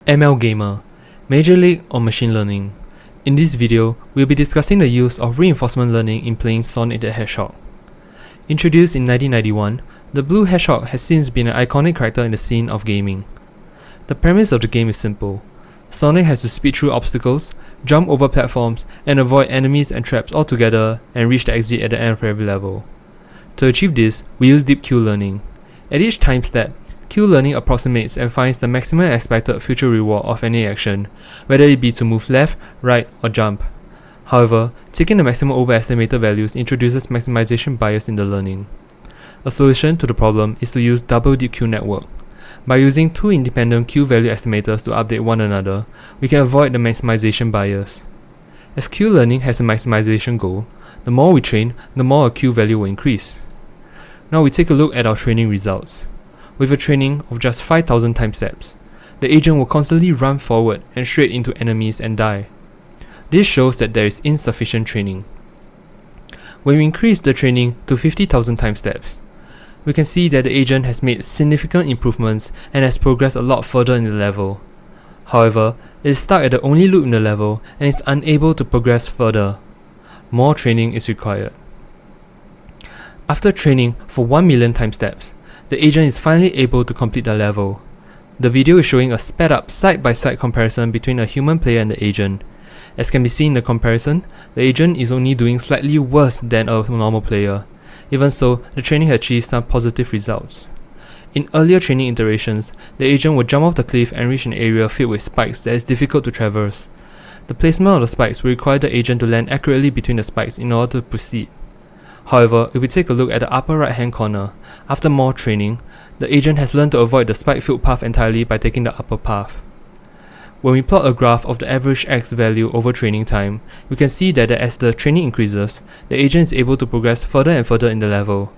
ML Gamer, Major League or Machine Learning. In this video, we'll be discussing the use of reinforcement learning in playing Sonic the Hedgehog. Introduced in 1991, the blue hedgehog has since been an iconic character in the scene of gaming. The premise of the game is simple. Sonic has to speed through obstacles, jump over platforms, and avoid enemies and traps altogether and reach the exit at the end of every level. To achieve this, we use deep Q learning. At each time step, Q learning approximates and finds the maximum expected future reward of any action, whether it be to move left, right, or jump. However, taking the maximum overestimated values introduces maximization bias in the learning. A solution to the problem is to use double deep Q network. By using two independent Q value estimators to update one another, we can avoid the maximization bias. As Q learning has a maximization goal, the more we train, the more our Q value will increase. Now we take a look at our training results. With a training of just 5,000 time steps, the agent will constantly run forward and straight into enemies and die. This shows that there is insufficient training. When we increase the training to 50,000 time steps, we can see that the agent has made significant improvements and has progressed a lot further in the level. However, it is stuck at the only loop in the level and is unable to progress further. More training is required. After training for 1 million time steps, the agent is finally able to complete the level. The video is showing a sped up side-by-side comparison between a human player and the agent. As can be seen in the comparison, the agent is only doing slightly worse than a normal player. Even so, the training has achieved some positive results. In earlier training iterations, the agent would jump off the cliff and reach an area filled with spikes that is difficult to traverse. The placement of the spikes will require the agent to land accurately between the spikes in order to proceed. However, if we take a look at the upper right hand corner, after more training, the agent has learned to avoid the spike-filled path entirely by taking the upper path. When we plot a graph of the average X value over training time, we can see that as the training increases, the agent is able to progress further and further in the level.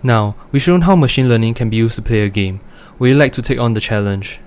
Now, we've shown how machine learning can be used to play a game. Would you like to take on the challenge?